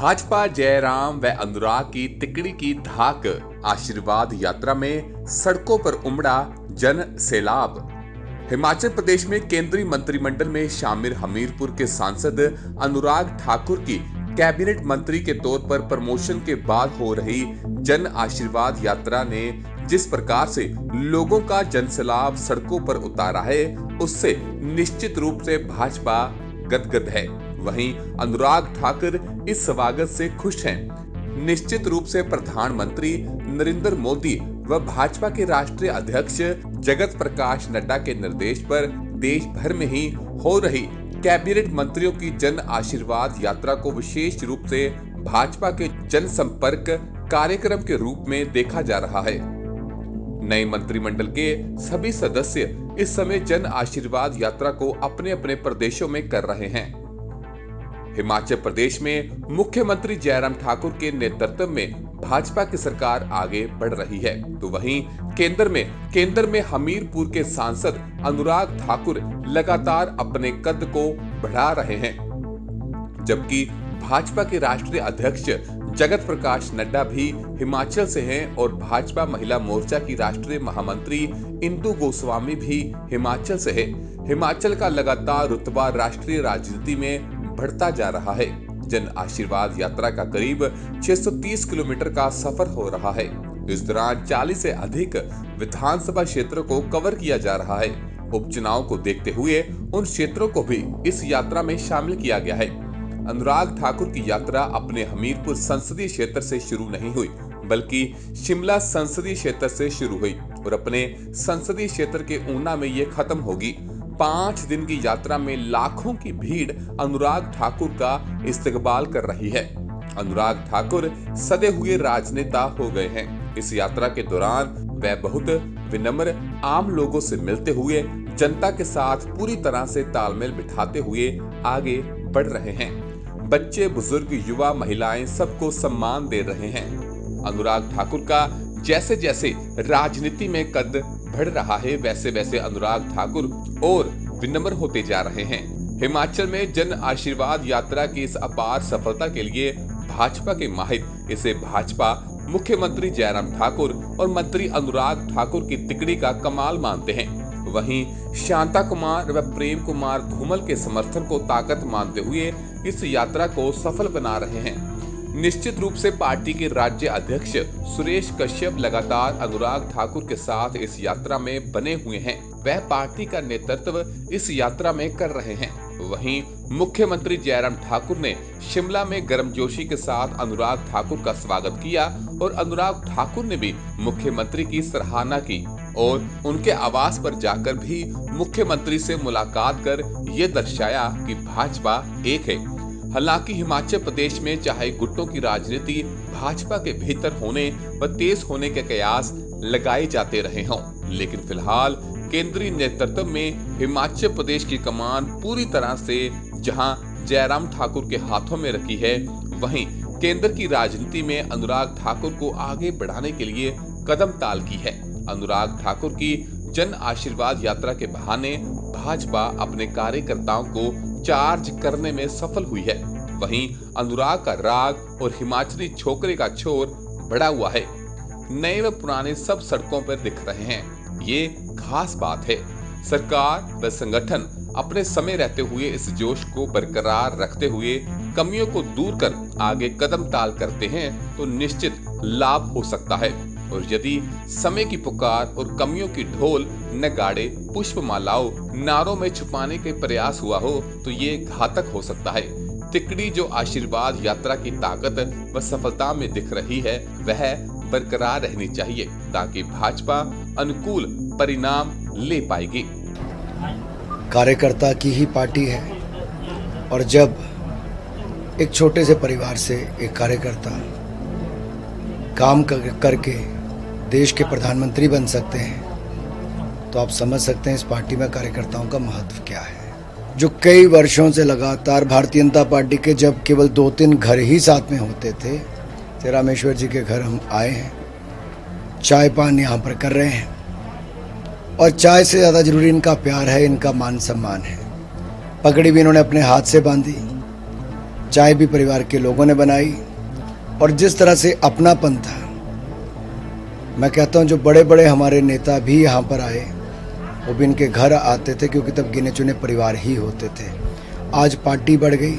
भाजपा जयराम व अनुराग की तिकड़ी की धाक आशीर्वाद यात्रा में सड़कों पर उमड़ा जन सैलाब। हिमाचल प्रदेश में केंद्रीय मंत्रिमंडल में शामिल हमीरपुर के सांसद अनुराग ठाकुर की कैबिनेट मंत्री के तौर पर प्रमोशन के बाद हो रही जन आशीर्वाद यात्रा ने जिस प्रकार से लोगों का जनसैलाब सड़कों पर उतारा है, उससे निश्चित रूप से भाजपा गदगद है। वहीं अनुराग ठाकुर इस स्वागत से खुश हैं। निश्चित रूप से प्रधानमंत्री नरेंद्र मोदी व भाजपा के राष्ट्रीय अध्यक्ष जगत प्रकाश नड्डा के निर्देश पर देश भर में ही हो रही कैबिनेट मंत्रियों की जन आशीर्वाद यात्रा को विशेष रूप से भाजपा के जनसंपर्क कार्यक्रम के रूप में देखा जा रहा है। नए मंत्रिमंडल के सभी सदस्य इस समय जन आशीर्वाद यात्रा को अपने अपने प्रदेशों में कर रहे हैं। हिमाचल प्रदेश में मुख्यमंत्री जयराम ठाकुर के नेतृत्व में भाजपा की सरकार आगे बढ़ रही है, तो वहीं केंद्र में हमीरपुर के सांसद अनुराग ठाकुर लगातार अपने कद को बढ़ा रहे हैं, जबकि भाजपा के राष्ट्रीय अध्यक्ष जगत प्रकाश नड्डा भी हिमाचल से हैं और भाजपा महिला मोर्चा की राष्ट्रीय महामंत्री इंदु गोस्वामी भी हिमाचल से है। हिमाचल का लगातार रुतबा राष्ट्रीय राजनीति में बढ़ता जा रहा है। जन आशीर्वाद यात्रा का करीब 630 किलोमीटर का सफर हो रहा है। इस दौरान 40 से अधिक विधानसभा क्षेत्रों को कवर किया जा रहा है। उपचुनाव को देखते हुए उन क्षेत्रों को भी इस यात्रा में शामिल किया गया है। अनुराग ठाकुर की यात्रा अपने हमीरपुर संसदीय क्षेत्र से शुरू नहीं हुई, बल्कि शिमला संसदीय क्षेत्र से शुरू हुई और अपने संसदीय क्षेत्र के ऊना में ये खत्म होगी। 5 दिन की यात्रा में लाखों की भीड़ अनुराग ठाकुर का इस्तकबाल कर रही है। अनुराग ठाकुर सदे हुए राजनेता हो गए हैं। इस यात्रा के दौरान वह बहुत विनम्र आम लोगों से मिलते हुए जनता के साथ पूरी तरह से तालमेल बिठाते हुए आगे बढ़ रहे हैं। बच्चे, बुजुर्ग, युवा, महिलाएं सबको सम्मान दे रहे हैं। अनुराग ठाकुर का जैसे जैसे राजनीति में कद बढ़ रहा है, वैसे वैसे अनुराग ठाकुर और विनम्र होते जा रहे हैं। हिमाचल में जन आशीर्वाद यात्रा की इस अपार सफलता के लिए भाजपा के माहिर इसे भाजपा मुख्यमंत्री जयराम ठाकुर और मंत्री अनुराग ठाकुर की तिकड़ी का कमाल मानते हैं। वहीं शांता कुमार व प्रेम कुमार धूमल के समर्थन को ताकत मानते हुए इस यात्रा को सफल बना रहे हैं। निश्चित रूप से पार्टी के राज्य अध्यक्ष सुरेश कश्यप लगातार अनुराग ठाकुर के साथ इस यात्रा में बने हुए हैं। वह पार्टी का नेतृत्व इस यात्रा में कर रहे हैं। वहीं मुख्यमंत्री जयराम ठाकुर ने शिमला में गर्मजोशी के साथ अनुराग ठाकुर का स्वागत किया और अनुराग ठाकुर ने भी मुख्यमंत्री की सराहना की और उनके आवास पर जाकर भी मुख्यमंत्री से मुलाकात कर ये दर्शाया कि भाजपा एक है। हालांकि हिमाचल प्रदेश में चाहे गुटों की राजनीति भाजपा के भीतर होने व तेज होने के कयास लगाए जाते रहे हों, लेकिन फिलहाल केंद्रीय नेतृत्व में हिमाचल प्रदेश की कमान पूरी तरह से जहां जयराम ठाकुर के हाथों में रखी है, वहीं केंद्र की राजनीति में अनुराग ठाकुर को आगे बढ़ाने के लिए कदम ताल की है। अनुराग ठाकुर की जन आशीर्वाद यात्रा के बहाने भाजपा अपने कार्यकर्ताओं को चार्ज करने में सफल हुई है। वहीं अनुराग का राग और हिमाचली छोकरे का छोर बढ़ा हुआ है। नए व पुराने सब सड़कों पर दिख रहे हैं। ये खास बात है। सरकार व संगठन अपने समय रहते हुए इस जोश को बरकरार रखते हुए कमियों को दूर कर आगे कदम ताल करते हैं तो निश्चित लाभ हो सकता है। और यदि समय की पुकार और कमियों की ढोल, नगाड़े, पुष्पमालाओं, नारों में छुपाने के प्रयास हुआ हो तो ये घातक हो सकता है। तिकड़ी जो आशीर्वाद यात्रा की ताकत व सफलता में दिख रही है, वह बरकरार रहनी चाहिए ताकि भाजपा अनुकूल परिणाम ले पाएगी। कार्यकर्ता की ही पार्टी है और जब एक छोटे से परिवार से एक कार्यकर्ता काम करके देश के प्रधानमंत्री बन सकते हैं तो आप समझ सकते हैं इस पार्टी में कार्यकर्ताओं का महत्व क्या है। जो कई वर्षों से लगातार भारतीय जनता पार्टी के जब केवल 2-3 घर ही साथ में होते थे, रामेश्वर जी के घर हम आए हैं, चाय पान यहाँ पर कर रहे हैं और चाय से ज़्यादा जरूरी इनका प्यार है, इनका मान सम्मान है। पगड़ी भी इन्होंने अपने हाथ से बांधी, चाय भी परिवार के लोगों ने बनाई। और जिस तरह से अपनापन था, मैं कहता हूँ जो बड़े बड़े हमारे नेता भी यहाँ पर आए, वो भी इनके घर आते थे, क्योंकि तब गिने चुने परिवार ही होते थे। आज पार्टी बढ़ गई,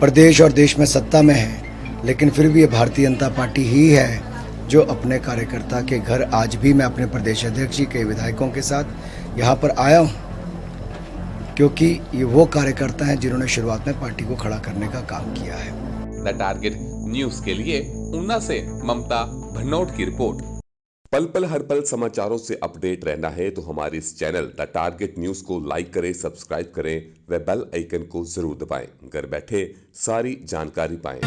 प्रदेश और देश में सत्ता में है, लेकिन फिर भी ये भारतीय जनता पार्टी ही है जो अपने कार्यकर्ता के घर, आज भी मैं अपने प्रदेश अध्यक्ष जी के विधायकों के साथ यहाँ पर आया हूँ, क्योंकि ये वो कार्यकर्ता हैं जिन्होंने शुरुआत में पार्टी को खड़ा करने का काम किया है। द टारगेट न्यूज के लिए ऊना से ममता भनोट की रिपोर्ट। पल पल हर पल समाचारों से अपडेट रहना है तो हमारे इस चैनल द टारगेट न्यूज को लाइक करें, सब्सक्राइब करें व बेल आइकन को जरूर दबाएं। घर बैठे सारी जानकारी पाएं।